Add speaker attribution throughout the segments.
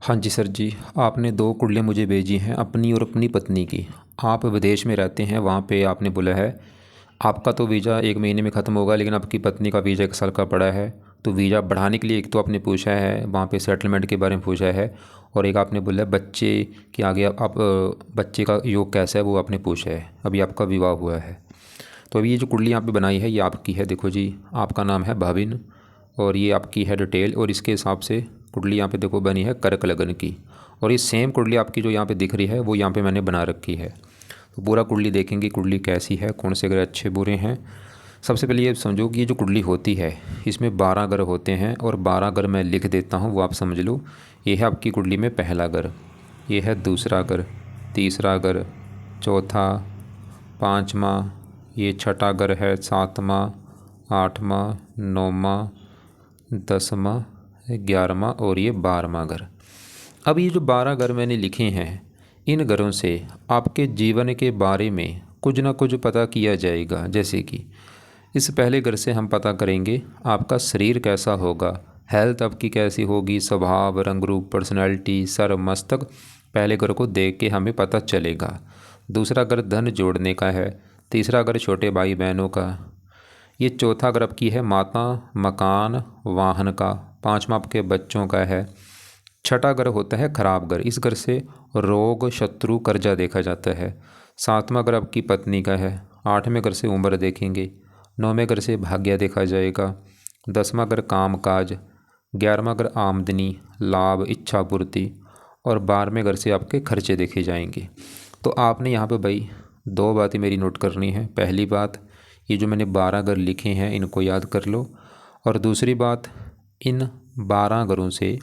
Speaker 1: हाँ जी सर जी, आपने 2 कुंडलियाँ मुझे भेजी हैं अपनी और अपनी पत्नी की। आप विदेश में रहते हैं, वहाँ पे आपने बोला है आपका तो वीज़ा 1 महीने में ख़त्म होगा, लेकिन आपकी पत्नी का वीज़ा 1 साल का पड़ा है। तो वीज़ा बढ़ाने के लिए एक तो आपने पूछा है, वहाँ पे सेटलमेंट के बारे में पूछा है, और एक आपने बोला है बच्चे के आगे आप बच्चे का योग कैसा है वो आपने पूछा है। अभी आपका विवाह हुआ है। तो अभी ये जो कुंडली यहाँ पे बनाई है ये आपकी है। देखो जी, आपका नाम है भाविन और ये आपकी है डिटेल, और इसके हिसाब से कुंडली यहाँ पे देखो बनी है कर्क लगन की। और ये सेम कुंडली आपकी जो यहाँ पे दिख रही है वो यहाँ पे मैंने बना रखी है। तो पूरा कुंडली देखेंगे कुंडली कैसी है, कौन से ग्रह अच्छे बुरे हैं। सबसे पहले ये समझो कि ये जो कुंडली होती है इसमें 12 ग्रह होते हैं, और 12 ग्रह मैं लिख देता हूँ वो आप समझ लो। ये है आपकी कुंडली में पहला ग्रह, ये है दूसरा ग्रह, तीसरा ग्रह, चौथा, पाँचवा, ये छठा ग्रह है, सातवां, आठवां, नौवां, 10वां, 11वां और ये 12वां ग्रह। अब ये जो 12 ग्रह मैंने लिखे हैं, इन ग्रहों से आपके जीवन के बारे में कुछ ना कुछ पता किया जाएगा। जैसे कि इस पहले ग्रह से हम पता करेंगे आपका शरीर कैसा होगा, हेल्थ आपकी कैसी होगी, स्वभाव, रंग रूप, पर्सनैलिटी, सर, मस्तक, पहले ग्रह को देख के हमें पता चलेगा। दूसरा ग्रह धन जोड़ने का है, तीसरा ग्रह छोटे भाई बहनों का, ये चौथा ग्रह की है माता, मकान, वाहन का, पाँचवा आपके बच्चों का है, छठा ग्रह होता है खराब ग्रह, इस ग्रह से रोग, शत्रु, कर्जा देखा जाता है। सातवां ग्रह आपकी पत्नी का है, आठवें ग्रह से उम्र देखेंगे, नौवें ग्रह से भाग्य देखा जाएगा, 10वां ग्रह काम काज, 11वां ग्रह आमदनी, लाभ, इच्छा पूर्ति, और 12वें ग्रह से आपके खर्चे देखे जाएंगे। तो आपने यहाँ पे भाई 2 बातें मेरी नोट करनी है। पहली बात, ये जो मैंने 12 ग्रह लिखे हैं इनको याद कर लो, और दूसरी बात, इन 12 ग्रहों से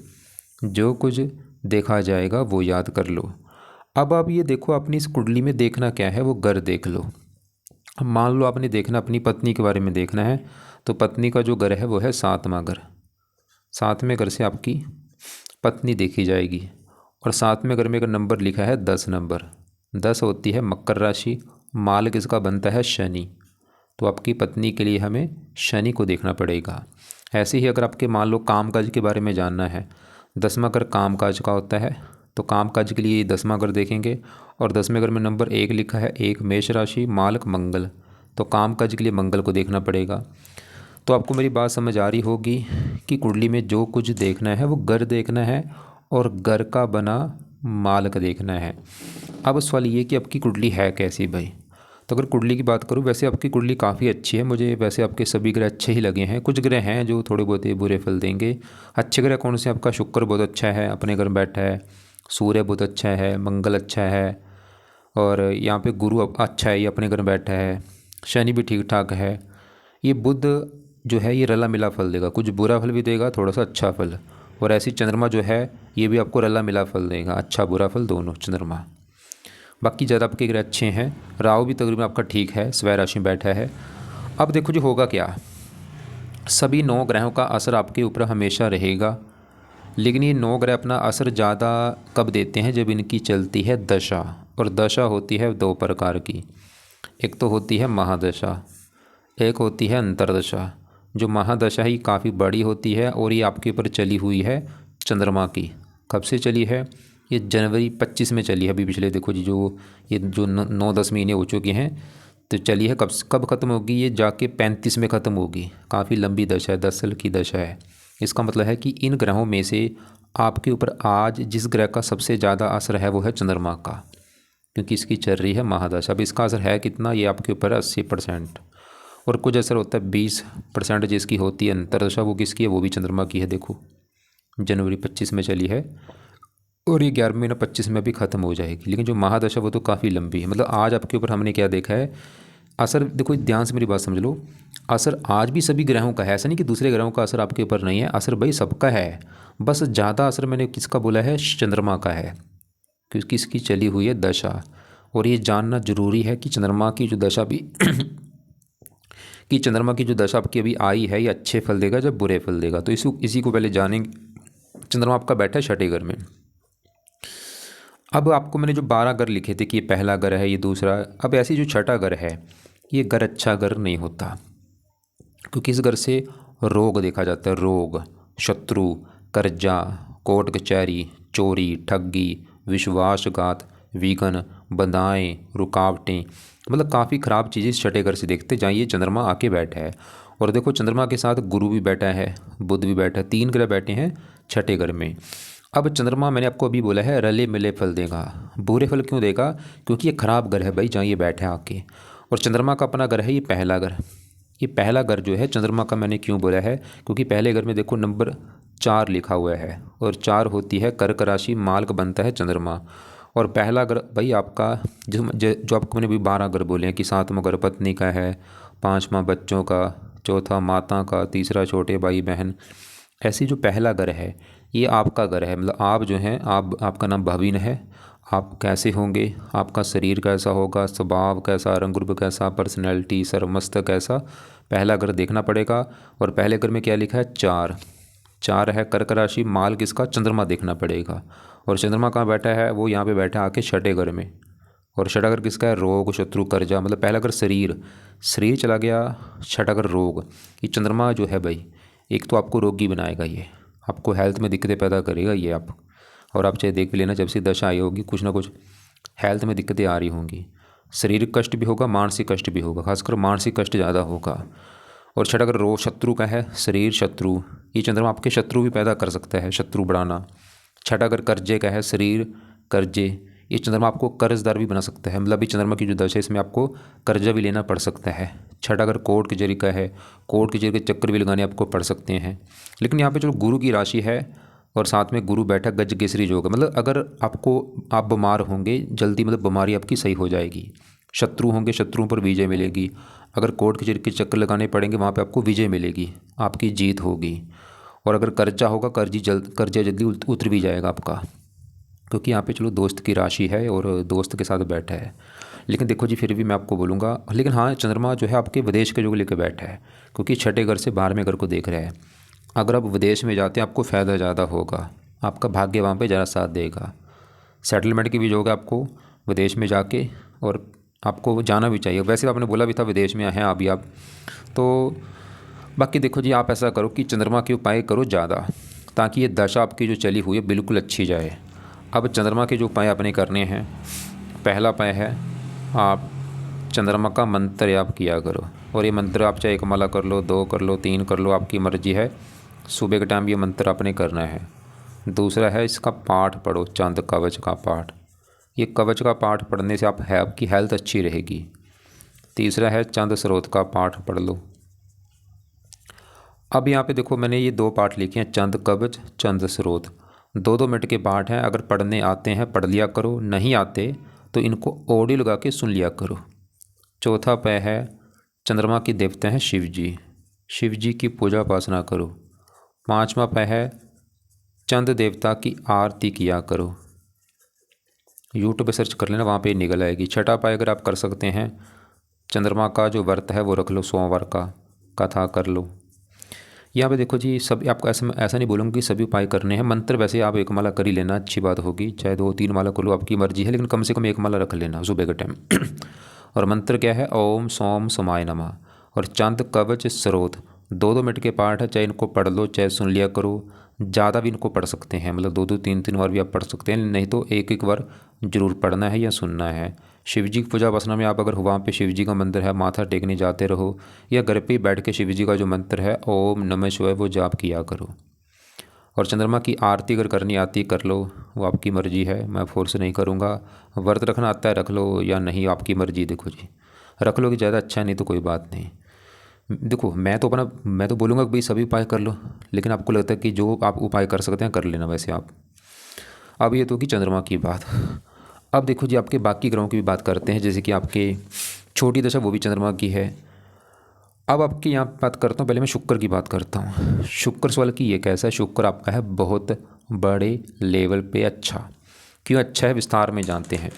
Speaker 1: जो कुछ देखा जाएगा वो याद कर लो। अब आप ये देखो अपनी इस कुंडली में देखना क्या है वो ग्रह देख लो। अब मान लो आपने देखना अपनी पत्नी के बारे में देखना है, तो पत्नी का जो ग्रह है वो है 7वां ग्रह। 7वें ग्रह से आपकी पत्नी देखी जाएगी, और 7वें ग्रह में एक नंबर लिखा है 10 नंबर। 10 होती है मकर राशि, माल किसका बनता है, शनि। तो आपकी पत्नी के लिए हमें शनि को देखना पड़ेगा। ऐसे ही अगर आपके मान लो कामकाज के बारे में जानना है, 10वां घर कामकाज का होता है, तो कामकाज के लिए 10वां घर देखेंगे, और 10वें घर में नंबर 1 लिखा है, 1 मेष राशि, मालक मंगल, तो कामकाज के लिए मंगल को देखना पड़ेगा। तो आपको मेरी बात समझ आ रही होगी कि कुंडली में जो कुछ देखना है वो घर देखना है, और घर का बना मालक देखना है। अब सवाल ये कि आपकी कुंडली है कैसी भाई। तो अगर कुंडली की बात करूँ, वैसे आपकी कुंडली काफ़ी अच्छी है, मुझे वैसे आपके सभी ग्रह अच्छे ही लगे हैं। कुछ ग्रह हैं जो थोड़े बहुत ही बुरे फल देंगे। अच्छे ग्रह कौन से, आपका शुक्र बहुत अच्छा है, अपने घर में बैठा है, सूर्य बहुत अच्छा है, मंगल अच्छा है, और यहाँ पे गुरु अच्छा है, ये अपने घर में बैठा है, शनि भी ठीक ठाक है। ये बुध जो है ये रला मिला फल देगा, कुछ बुरा फल भी देगा, थोड़ा सा अच्छा फल। और ऐसी चंद्रमा जो है ये भी आपको रला मिला फल देगा, अच्छा बुरा फल दोनों चंद्रमा। बाकी ज़्यादा आपके ग्रह अच्छे हैं। राहु भी तकरीबन आपका ठीक है, स्वय राशि में बैठा है। अब देखो जी होगा क्या, सभी 9 ग्रहों का असर आपके ऊपर हमेशा रहेगा, लेकिन ये 9 ग्रह अपना असर ज़्यादा कब देते हैं, जब इनकी चलती है दशा। और दशा होती है 2 प्रकार की, एक तो होती है महादशा, एक होती है अंतरदशा। जो महादशा ही काफ़ी बड़ी होती है, और ये आपके ऊपर चली हुई है चंद्रमा की। कब से चली है, ये जनवरी 25 में चली है। अभी पिछले देखो जी जो ये जो 9-10 महीने हो चुके हैं, तो चली है। कब कब ख़त्म होगी, ये जाके 35 में ख़त्म होगी। काफ़ी लंबी दशा है, 10 साल की दशा है। इसका मतलब है कि इन ग्रहों में से आपके ऊपर आज जिस ग्रह का सबसे ज़्यादा असर है वो है चंद्रमा का, क्योंकि इसकी चल रही है महादशा। अब इसका असर है कितना, ये आपके ऊपर है 80%। और कुछ असर होता है 20% जिसकी होती है अंतरदशा, वो किसकी है, वो भी चंद्रमा की है। देखो जनवरी 25 में चली है, और ये 11वें महीना 25 में भी ख़त्म हो जाएगी। लेकिन जो महादशा वो तो काफ़ी लंबी है। मतलब आज आपके ऊपर हमने क्या देखा है, असर देखो ध्यान से मेरी बात समझ लो, असर आज भी सभी ग्रहों का है। ऐसा नहीं कि दूसरे ग्रहों का असर आपके ऊपर नहीं है, असर भाई सबका है। बस ज़्यादा असर मैंने किसका बोला है, चंद्रमा का है, क्योंकि इसकी चली हुई है दशा। और ये जानना जरूरी है कि चंद्रमा की जो दशा भी कि चंद्रमा की जो दशा आपकी अभी आई है ये अच्छे फल देगा जब बुरे फल देगा। तो इसी को पहले जानेंगे। चंद्रमा आपका बैठा है छठे घर में। अब आपको मैंने जो 12 घर लिखे थे कि ये पहला घर है, ये दूसरा, अब ऐसी जो छठा घर है ये घर अच्छा घर नहीं होता, क्योंकि इस घर से रोग देखा जाता है, रोग, शत्रु, कर्जा, कोर्ट कचहरी, चोरी, ठगी, विश्वासघात, विघ्न, बाधाएं, रुकावटें, मतलब काफ़ी ख़राब चीज़ें इस छठे घर से देखते जहाँ ये चंद्रमा आके बैठा है। और देखो चंद्रमा के साथ गुरु भी बैठा है, बुध भी बैठा है, 3 ग्रह बैठे हैं छठे घर में। अब चंद्रमा मैंने आपको अभी बोला है रले मिले फल देगा। बुरे फल क्यों देगा? क्योंकि ये खराब घर है भाई जहाँ ये बैठा है आके। और चंद्रमा का अपना घर है ये पहला घर। ये पहला घर जो है चंद्रमा का मैंने क्यों बोला है? क्योंकि पहले घर में देखो नंबर 4 लिखा हुआ है और 4 होती है कर्क राशि, माल का बनता है चंद्रमा। और पहला घर भाई आपका जो आपको मैंने अभी 12 घर बोले हैं कि 7वां घर पत्नी का है, 5वां बच्चों का, चौथा माता का, तीसरा छोटे भाई बहन। ऐसी जो पहला घर है ये आपका घर है, मतलब आप जो हैं आपका नाम भाविन है। आप कैसे होंगे, आपका शरीर कैसा होगा, स्वभाव कैसा, रंग रूप कैसा, पर्सनैलिटी, सर्वमस्त कैसा, पहला घर देखना पड़ेगा। और पहले घर में क्या लिखा है? 4। 4 है कर्क राशि, माल किसका? चंद्रमा देखना पड़ेगा। और चंद्रमा कहाँ बैठा है? वो यहाँ पे बैठा है आके छठे घर में। और छठा घर किसका है? रोग, शत्रु, कर्जा। मतलब पहला घर शरीर, शरीर चला गया, छठा घर रोग। ये चंद्रमा जो है भाई एक तो आपको रोगी बनाएगा, ये आपको हेल्थ में दिक्कतें पैदा करेगा ये आप। और आप चाहे देख भी लेना जब से दशा आई होगी कुछ ना कुछ हेल्थ में दिक्कतें आ रही होंगी। शारीरिक कष्ट भी होगा, मानसिक कष्ट भी होगा, खासकर मानसिक कष्ट ज़्यादा होगा। और छठा अगर रोग शत्रु का है, शरीर शत्रु, ये चंद्रमा आपके शत्रु भी पैदा कर सकता है, शत्रु बढ़ाना। छठा अगर कर्जे का है, शरीर कर्जे, ये चंद्रमा आपको कर्जदार भी बना सकता है। मतलब ये चंद्रमा की जो दशा है इसमें आपको कर्जा भी लेना पड़ सकता है। छठा अगर कोर्ट कचहरी का है, कोर्ट कचहरी के चक्कर भी लगाने आपको पड़ सकते हैं। लेकिन यहाँ पे जो गुरु की राशि है और साथ में गुरु बैठा गज केसरी योग, मतलब अगर आप बीमार होंगे जल्दी, मतलब बीमारी आपकी सही हो जाएगी। शत्रु होंगे, शत्रुओं पर विजय मिलेगी। अगर कोर्ट कचहरी के चक्कर लगाने पड़ेंगे वहाँ पे आपको विजय मिलेगी, आपकी जीत होगी। और अगर कर्जा होगा, कर्जा जल्दी उतर भी जाएगा आपका, क्योंकि यहाँ पे चलो दोस्त की राशि है और दोस्त के साथ बैठा है। लेकिन देखो जी फिर भी मैं आपको बोलूँगा, लेकिन हाँ चंद्रमा जो है आपके विदेश के योग लेकर बैठा है, क्योंकि छठे घर से 12वें घर को देख रहा है। अगर आप विदेश में जाते हैं आपको फ़ायदा ज़्यादा होगा, आपका भाग्य वहाँ पे ज़्यादा साथ देगा। सेटलमेंट की भी योग है आपको विदेश में जाके, और आपको जाना भी चाहिए। वैसे आपने बोला भी था विदेश में हैं अभी आप, तो बाकी देखो जी आप ऐसा करो कि चंद्रमा के उपाय करो ज़्यादा, ताकि ये दशा आपकी जो चली हुई है बिल्कुल अच्छी जाए। अब चंद्रमा के जो उपाय आपने करने हैं, पहला उपाय है आप चंद्रमा का मंत्र याप किया करो। और ये मंत्र आप चाहे 1 माला कर लो, 2 कर लो, 3 कर लो, आपकी मर्जी है। सुबह के टाइम ये मंत्र आपने करना है। दूसरा है इसका पाठ पढ़ो, चांद कवच का पाठ। ये कवच का पाठ पढ़ने से आपकी हेल्थ अच्छी रहेगी। तीसरा है चंद स्रोत का पाठ पढ़ लो। अब यहाँ पे देखो मैंने ये 2 पाठ लिखे हैं, चंद कवच, चंद स्रोत। 2-2 मिनट के पाठ हैं, अगर पढ़ने आते हैं पढ़ लिया करो, नहीं आते तो इनको ऑडियो लगा के सुन लिया करो। चौथा उपाय है चंद्रमा के देवता हैं शिव जी, शिव जी की पूजा उपासना करो। 5वां उपाय है चंद देवता की आरती किया करो। यूट्यूब पे सर्च कर लेना, वहाँ पे निकल आएगी। छठा उपाय अगर आप कर सकते हैं, चंद्रमा का जो व्रत है वो रख लो, सोमवार का कथा कर लो। यहाँ पे देखो जी सब आपको ऐसा नहीं बोलूँगा कि सभी उपाय करने हैं। मंत्र वैसे आप 1 माला कर ही लेना, अच्छी बात होगी, चाहे 2-3 माला कर लो, आपकी मर्जी है, लेकिन कम से कम 1 माला रख लेना सुबह के टाइम। और मंत्र क्या है? ओम सोम समाय नमः। और चंद कवच स्रोत 2-2 मिनट के पाठ है, चाहे इनको पढ़ लो चाहे सुन लिया करो। ज़्यादा भी इनको पढ़ सकते हैं, मतलब 2-2 3-3 बार भी आप पढ़ सकते हैं, नहीं तो 1-1 बार जरूर पढ़ना है या सुनना है। शिव जी की पूजा उपासना में आप अगर वहाँ पे शिव जी का मंदिर है, माथा टेकने जाते रहो, या घर पे ही बैठ के शिव जी का जो मंत्र है ओम नमः शिवाय वो जाप किया करो। और चंद्रमा की आरती अगर करनी आती कर लो, वो आपकी मर्जी है, मैं फोर्स नहीं करूँगा। व्रत रखना आता है रख लो या नहीं, आपकी मर्जी। देखो जी रख लो कि ज़्यादा अच्छा, नहीं तो कोई बात नहीं। देखो मैं तो बोलूँगा कि भाई सभी उपाय कर लो, लेकिन आपको लगता है कि जो आप उपाय कर सकते हैं कर लेना वैसे आप। अब ये तो कि चंद्रमा की बात। अब देखो जी आपके बाकी ग्रहों की भी बात करते हैं, जैसे कि आपके छोटी दशा वो भी चंद्रमा की है। अब आपकी यहाँ बात करता हूँ, पहले मैं शुक्र की बात करता हूँ। शुक्र सवाल की ये कैसा है? शुक्र आपका है बहुत बड़े लेवल पे अच्छा। क्यों अच्छा है विस्तार में जानते हैं।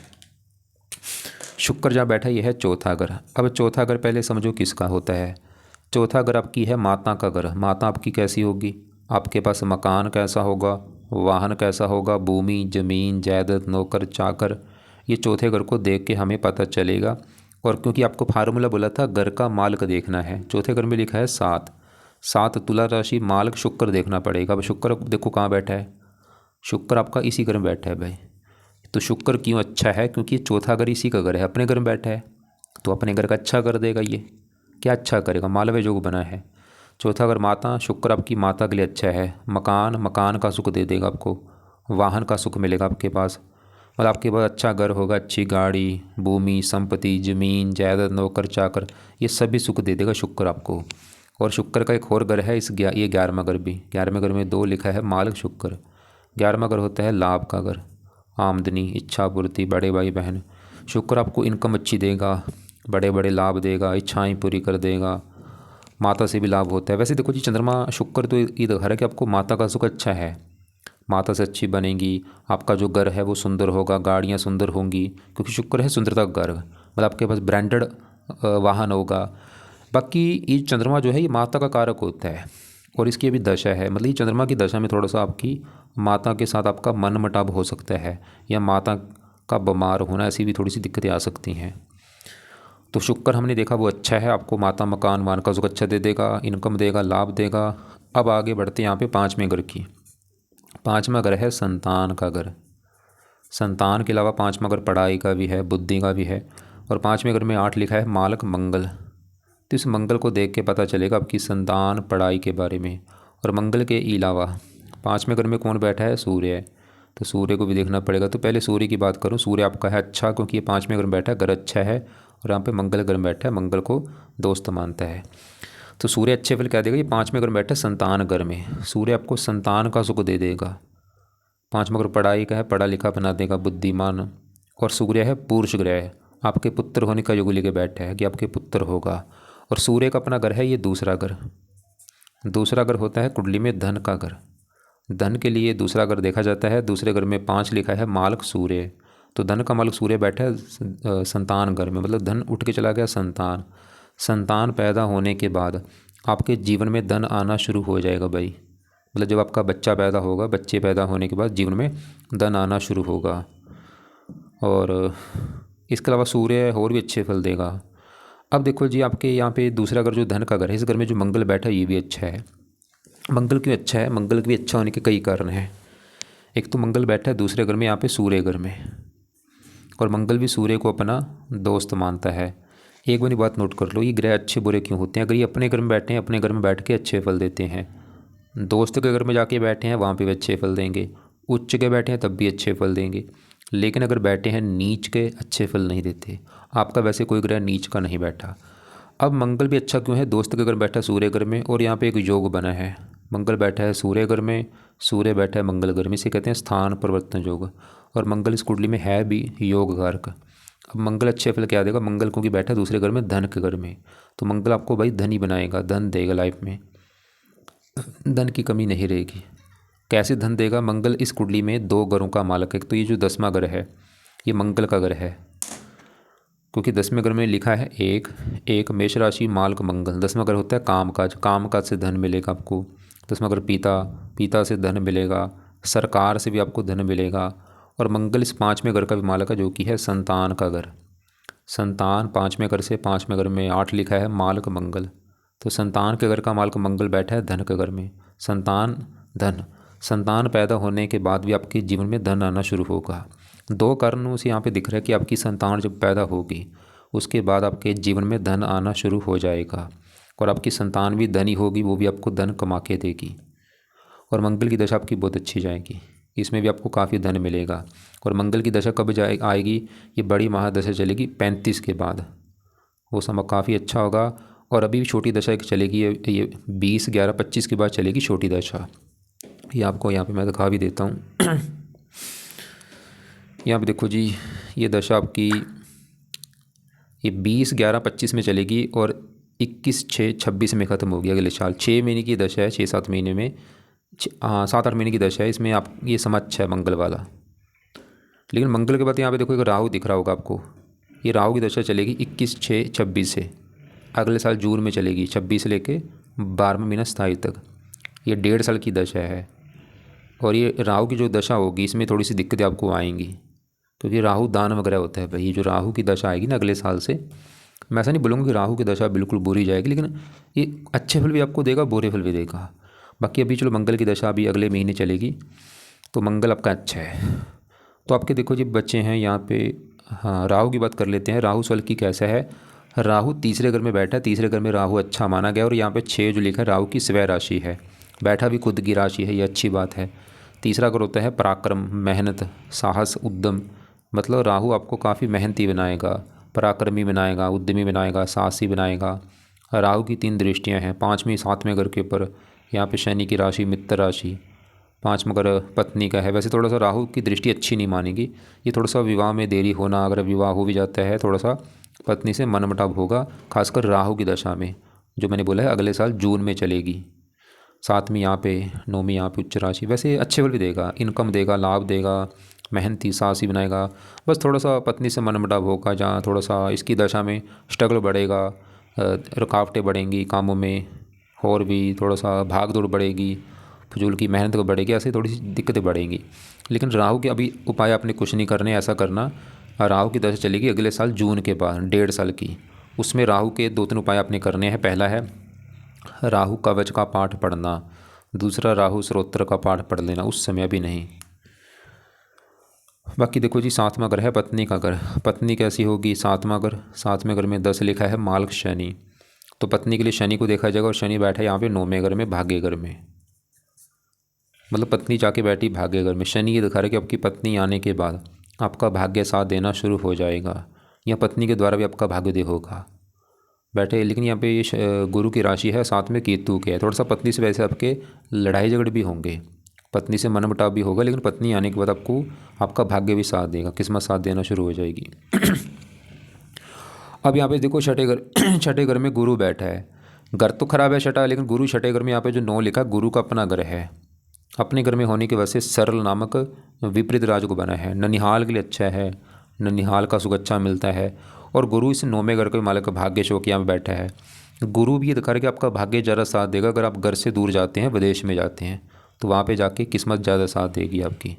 Speaker 1: शुक्र जहाँ बैठा ये है चौथा घर। अब चौथा घर पहले समझो किसका होता है। चौथा घर आपकी है माता का घर। माता आपकी कैसी होगी? आपके पास मकान कैसा होगा, वाहन कैसा होगा, भूमि जमीन जायदाद नौकर चाकर, ये चौथे घर को देख के हमें पता चलेगा। और क्योंकि आपको फार्मूला बोला था घर का मालिक देखना है, चौथे घर में लिखा है 7 तुला राशि मालिक शुक्र देखना पड़ेगा। अब शुक्र देखो कहाँ बैठा है, शुक्र आपका इसी घर में बैठा है भाई। तो शुक्र क्यों अच्छा है? क्योंकि ये चौथा घर इसी का घर है, अपने घर में बैठा है, तो अपने घर का अच्छा कर देगा। ये क्या अच्छा करेगा? मालव्य योग बना है। चौथा घर माता, शुक्र आपकी माता के लिए अच्छा है। मकान, मकान का सुख दे देगा आपको। वाहन का सुख मिलेगा आपके पास, मतलब आपके पास अच्छा घर होगा, अच्छी गाड़ी, भूमि, संपत्ति, जमीन जायदाद, नौकर चाकर, ये सभी सुख दे देगा शुक्र आपको। और शुक्र का एक और घर है ये 11वां घर भी। 11वें घर में 2 लिखा है, मालक शुक्र। 11वां घर होता है लाभ का घर, आमदनी, इच्छा पूर्ति, बड़े भाई बहन। शुक्र आपको इनकम अच्छी देगा, बड़े बड़े लाभ देगा, इच्छाएं पूरी कर देगा। माता से भी लाभ होता है। वैसे देखो जी, चंद्रमा शुक्र तो ये दिखा रहा है कि आपको माता का सुख अच्छा है, माता से अच्छी बनेगी, आपका जो घर है वो सुंदर होगा, गाड़ियाँ सुंदर होंगी, क्योंकि शुक्र है सुंदरता का घर, मतलब आपके पास ब्रांडेड वाहन होगा। बाकी ये चंद्रमा जो है ये माता का कारक होता है, और इसकी अभी दशा है, मतलब ये चंद्रमा की दशा में थोड़ा सा आपकी माता के साथ आपका मनमुटाव हो सकता है, या माता का बीमार होना, ऐसी भी थोड़ी सी दिक्कतें आ सकती हैं। तो शुक्र हमने देखा वो अच्छा है, आपको माता मकान वाहन का सुख अच्छा दे देगा, इनकम देगा, लाभ देगा। अब आगे बढ़ते हैं यहाँ पे 5वें घर की। 5वां घर है संतान का घर। संतान के अलावा 5वां घर पढ़ाई का भी है, बुद्धि का भी है। और 5वें घर में 8 लिखा है, मालक मंगल। तो इस मंगल को देख के पता चलेगा आपकी संतान पढ़ाई के बारे में। और मंगल के अलावा 5वें घर में कौन बैठा है? सूर्य है। तो सूर्य को भी देखना पड़ेगा। तो पहले सूर्य की बात करूँ, सूर्य आपका है अच्छा, क्योंकि ये 5वें घर में बैठा है, घर अच्छा है। और यहाँ पे मंगल घर में बैठा है, मंगल को दोस्त मानता है। तो सूर्य अच्छे फल क्या देगा? ये 5वें घर में बैठा है संतान घर में, सूर्य आपको संतान का सुख दे देगा। 5वां घर पढ़ाई का है, पढ़ा लिखा बना देगा, बुद्धिमान। और सूर्य है पुरुष ग्रह, आपके पुत्र होने का योग लेके बैठा है कि आपके पुत्र होगा। और सूर्य का अपना घर है ये दूसरा घर। दूसरा घर होता है कुंडली में धन का घर। धन के लिए दूसरा घर देखा जाता है। दूसरे घर में 5 लिखा है, मालक सूर्य। तो धन का मालक सूर्य बैठा है संतान घर में, मतलब धन उठ के चला गया संतान। संतान पैदा होने के बाद आपके जीवन में धन आना शुरू हो जाएगा भाई, मतलब जब आपका बच्चा पैदा होगा, बच्चे पैदा होने के बाद जीवन में धन आना शुरू होगा। और इसके अलावा सूर्य और भी अच्छे फल देगा। अब देखो जी, आपके यहाँ पे दूसरा घर जो धन का घर है, इस घर में जो मंगल बैठा है ये भी अच्छा है। मंगल क्यों अच्छा है? मंगल के भी अच्छा होने के कई कारण हैं। एक तो मंगल बैठा है दूसरे घर में, यहाँ पे सूर्य घर में, और मंगल भी सूर्य को अपना दोस्त मानता है। एक बारी बात नोट कर लो, ये ग्रह अच्छे बुरे क्यों होते हैं? अगर ये अपने घर में बैठे हैं, अपने घर में बैठ के अच्छे फल देते हैं। दोस्त के घर में जाके बैठे हैं, वहाँ पे भी अच्छे फल देंगे। उच्च के बैठे हैं तब भी अच्छे फल देंगे। लेकिन अगर बैठे हैं नीच के, अच्छे फल नहीं देते। आपका वैसे कोई ग्रह नीच का नहीं बैठा। अब मंगल भी अच्छा क्यों है? दोस्त के घर बैठा सूर्य घर में, और यहाँ पे एक योग बना है। मंगल बैठा है सूर्य घर में, सूर्य बैठा है मंगल घर में, इसे कहते हैं स्थान परिवर्तन योग। और मंगल इस कुंडली में है भी योग कारक। अब मंगल अच्छे फल क्या देगा? मंगल क्योंकि बैठा है दूसरे घर में, धन के घर में, तो मंगल आपको भाई धनी बनाएगा, धन देगा लाइफ में, धन की कमी नहीं रहेगी। कैसे धन देगा? मंगल इस कुंडली में 2 घरों का मालक है। तो ये जो 10वां घर है ये मंगल का घर है, क्योंकि 10वें घर में लिखा है एक एक मेष राशि मालक मंगल। 10वां घर होता है कामकाज, कामकाज से धन मिलेगा आपको। 10वां घर पिता, पिता से धन मिलेगा, सरकार से भी आपको धन मिलेगा। और मंगल इस 5वें घर का भी मालक है, जो कि है संतान का घर। संतान 5वें घर से, 5वें घर में 8 लिखा है, मालक मंगल। तो संतान के घर का मालक मंगल बैठा है धन के घर में। संतान धन, संतान पैदा होने के बाद भी आपके जीवन में धन आना शुरू होगा। 2 कारणों से यहाँ पे दिख रहा है कि आपकी संतान जब पैदा होगी उसके बाद आपके जीवन में धन आना शुरू हो जाएगा, और आपकी संतान भी धनी होगी, वो भी आपको धन कमा के देगी। और मंगल की दशा आपकी बहुत अच्छी जाएगी, इसमें भी आपको काफ़ी धन मिलेगा। और मंगल की दशा कब आएगी? ये बड़ी महादशा चलेगी 35 के बाद, वो समय काफ़ी अच्छा होगा। और अभी भी छोटी दशा एक चलेगी, ये 20/11/25 के बाद चलेगी छोटी दशा। ये आपको यहाँ पे मैं दिखा भी देता हूँ। यहाँ पे देखो जी, ये दशा आपकी ये 20/11/25 में चलेगी, और 21/6/26 में ख़त्म होगी अगले साल। 6 महीने की दशा है, 6-7 महीने में, हाँ 7-8 महीने की दशा है। इसमें आप ये समय अच्छा है मंगल वाला। लेकिन मंगल के बाद यहाँ पे देखो एक राहु दिख रहा होगा आपको। ये राहु की दशा चलेगी 21/6/26 से, अगले साल जून में चलेगी, 26 से लेके 12वें महीना स्थायी तक। ये 1.5 साल की दशा है। और ये राहु की जो दशा होगी इसमें थोड़ी सी दिक्कतें आपको आएंगी, क्योंकि राहु दान वगैरह होता है भाई। ये जो राहु की दशा आएगी ना अगले साल से, मैं ऐसा नहीं बोलूँगा कि राहु की दशा बिल्कुल बुरी जाएगी, लेकिन ये अच्छे फल भी आपको देगा, बुरे फल भी देगा। बाकी अभी चलो मंगल की दशा अभी अगले महीने चलेगी, तो मंगल आपका अच्छा है। तो आपके देखो जी बच्चे हैं यहाँ पे। हाँ, राहु की बात कर लेते हैं। राहु स्वल की कैसा है? राहु तीसरे घर में बैठा है। तीसरे घर में राहु अच्छा माना गया और यहाँ पे 6 जो लिखा है राहु की स्वय राशि है, बैठा भी खुद की राशि है, ये अच्छी बात है। तीसरा घर होता है पराक्रम, मेहनत, साहस, उद्यम। मतलब राहु आपको काफ़ी मेहनती बनाएगा, पराक्रमी बनाएगा, उद्यमी बनाएगा, साहसी बनाएगा। राहु की 3 दृष्टियाँ हैं, 5वीं 7वें घर के ऊपर। यहाँ पे शनि की राशि मित्र राशि, 5वां घर पत्नी का है। वैसे थोड़ा सा राहु की दृष्टि अच्छी नहीं मानेगी, ये थोड़ा सा विवाह में देरी होना, अगर विवाह हो भी जाता है थोड़ा सा पत्नी से मनमुटाव होगा, खासकर राहु की दशा में, जो मैंने बोला है अगले साल जून में चलेगी। 7वीं यहाँ पे, 9वीं यहाँ पे उच्च राशि। वैसे अच्छे फल भी देगा, इनकम देगा, लाभ देगा, मेहनती साहसी बनाएगा। बस थोड़ा सा पत्नी से मनमुटाव होगा, जहाँ थोड़ा सा इसकी दशा में स्ट्रगल बढ़ेगा, रुकावटें बढ़ेंगी कामों में, और भी थोड़ा सा भाग दौड़ बढ़ेगी, फजूल की मेहनत को बढ़ेगी, ऐसे थोड़ी सी दिक्कतें बढ़ेंगी। लेकिन राहु के अभी उपाय आपने कुछ नहीं करने, ऐसा करना। राहु की दशा चलेगी अगले साल जून के बाद, 1.5 साल की। उसमें राहु के 2-3 उपाय आपने करने हैं। पहला है राहु कवच का पाठ पढ़ना, दूसरा राहु स्तोत्र का पाठ पढ़ लेना, उस समय अभी नहीं। बाकी देखो जी 7वां घर है पत्नी का घर। पत्नी कैसी होगी? 7वां घर, 7वें घर में 10 लिखा है माल्क शनि, तो पत्नी के लिए शनि को देखा जाएगा। और शनि बैठा है यहाँ पे 9वें घर में, भाग्य घर में। मतलब पत्नी जाके बैठी भाग्य घर में। शनि ये दिखा रहा है कि आपकी पत्नी आने के बाद आपका भाग्य साथ देना शुरू हो जाएगा, या पत्नी के द्वारा भी आपका भाग्योदय होगा बैठे। लेकिन यहाँ पे ये गुरु की राशि है, साथ में केतु के है। थोड़ा सा पत्नी से वैसे आपके लड़ाई झगड़े भी होंगे, पत्नी से मनमुटाव भी होगा, लेकिन पत्नी आने के बाद आपको आपका भाग्य भी साथ देगा, किस्मत साथ देना शुरू हो जाएगी। अब यहाँ पे देखो छठे घर छठे घर में गुरु बैठा है। घर तो खराब है छठा, लेकिन गुरु छठे घर में, यहाँ पे जो 9 लिखा, गुरु का अपना घर है। अपने घर में होने की वजह से सरल नामक विपरीत राजयोग बना है, ननिहाल के लिए अच्छा है, ननिहाल का सुख अच्छा मिलता है। और गुरु इस 9वें घर के मालिक भाग्य शोक यहाँ पे बैठा है। गुरु भी ये दिखा रहा है कि आपका भाग्य ज़्यादा साथ देगा। अगर आप घर से दूर जाते हैं, विदेश में जाते हैं, तो वहाँ पे जाके किस्मत ज़्यादा साथ देगी आपकी।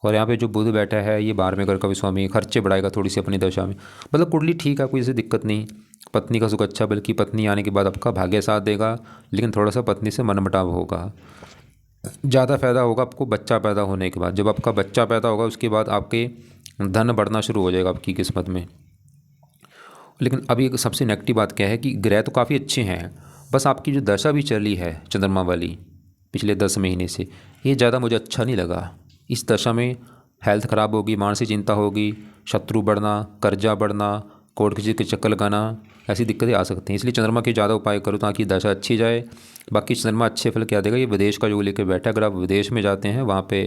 Speaker 1: और यहाँ पे जो बुध बैठा है, ये 12वें घर का भी स्वामी, खर्चे बढ़ाएगा थोड़ी सी अपनी दशा में। मतलब कुंडली ठीक है, कोई ऐसी दिक्कत नहीं। पत्नी का सुख अच्छा, बल्कि पत्नी आने के बाद आपका भाग्य साथ देगा, लेकिन थोड़ा सा पत्नी से मनमुटाव होगा। ज़्यादा फायदा होगा आपको बच्चा पैदा होने के बाद। जब आपका बच्चा पैदा होगा उसके बाद आपके धन बढ़ना शुरू हो जाएगा आपकी किस्मत में। लेकिन अभी एक सबसे नेगेटिव बात क्या है कि ग्रह तो काफ़ी अच्छे हैं, बस आपकी जो दशा भी चली है चंद्रमा वाली पिछले 10 महीने से, ये ज़्यादा मुझे अच्छा नहीं लगा। इस दशा में हेल्थ ख़राब होगी, मानसिक चिंता होगी, शत्रु बढ़ना, कर्जा बढ़ना, कोर्ट कचहरी के चक्कर लगाना, ऐसी दिक्कतें आ सकती हैं। इसलिए चंद्रमा के ज़्यादा उपाय करो ताकि दशा अच्छी जाए। बाकी चंद्रमा अच्छे फल क्या देगा? ये विदेश का जो लेकर बैठा, अगर आप विदेश में जाते हैं वहाँ पे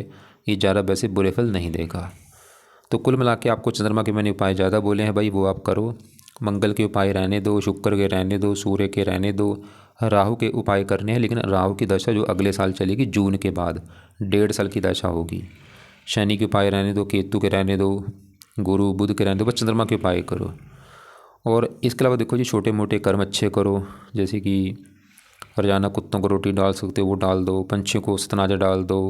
Speaker 1: ये ज़्यादा वैसे बुरे फल नहीं देगा। तो कुल मिला के आपको चंद्रमा के मैंने उपाय ज़्यादा बोले हैं भाई, वो आप करो। मंगल के उपाय रहने दो, शुक्र के रहने दो, सूर्य के रहने दो, राहु के उपाय करने हैं। लेकिन राहु की दशा जो अगले साल चलेगी जून के बाद, 1.5 साल की दशा होगी। शनि के उपाय रहने दो, केतु के रहने दो, गुरु बुध के रहने दो, बस चंद्रमा के उपाय करो। और इसके अलावा देखो जी छोटे मोटे कर्म अच्छे करो, जैसे कि रोजाना कुत्तों को रोटी डाल सकते हो वो डाल दो, पंछियों को सतनाजा डाल दो,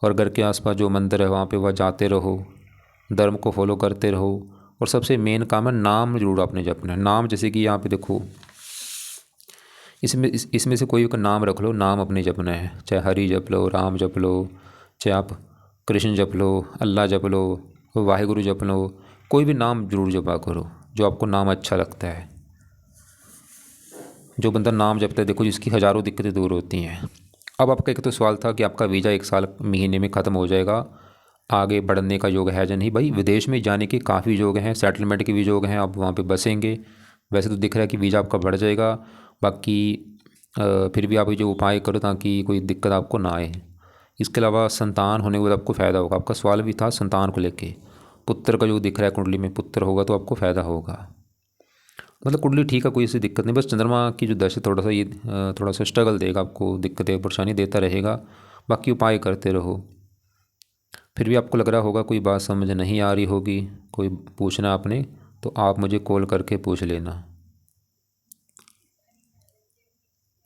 Speaker 1: और घर के आसपास जो मंदिर है वहाँ पे वह जाते रहो, धर्म को फॉलो करते रहो। और सबसे मेन काम है नाम जरूर आपने जपना है। नाम जैसे कि यहाँ पे देखो इसमें से कोई एक नाम रख लो, नाम अपने जपना है। चाहे हरि जप लो, राम जप लो, चाहे आप कृष्ण जप लो, अल्लाह जप लो, वाहिगुरु जप लो, कोई भी नाम जरूर जपा करो जो आपको नाम अच्छा लगता है। जो बंदा नाम जपता है देखो जिसकी हज़ारों दिक्कतें दूर होती हैं। अब आपका एक तो सवाल था कि आपका वीज़ा 1 साल महीने में ख़त्म हो जाएगा, आगे बढ़ने का योग है या नहीं। भाई विदेश में जाने के काफ़ी योग हैं, सेटलमेंट के भी योग हैं, आप वहाँ पे बसेंगे। वैसे तो दिख रहा है कि वीज़ा आपका बढ़ जाएगा। बाकी फिर भी आप जो उपाय करो ताकि कोई दिक्कत आपको ना आए। इसके अलावा संतान होने के बाद आपको फ़ायदा होगा। आपका सवाल भी था संतान को लेके, पुत्र का जो दिख रहा है कुंडली में, पुत्र होगा तो आपको फ़ायदा होगा। मतलब कुंडली ठीक है, कोई ऐसी दिक्कत नहीं। बस चंद्रमा की जो दशा थोड़ा सा ये थोड़ा सा स्ट्रगल देगा आपको, दिक्कतें परेशानी देता रहेगा। बाकी उपाय करते रहो। फिर भी आपको लग रहा होगा कोई बात समझ नहीं आ रही होगी, कोई पूछना आपने, तो आप मुझे कॉल करके पूछ लेना।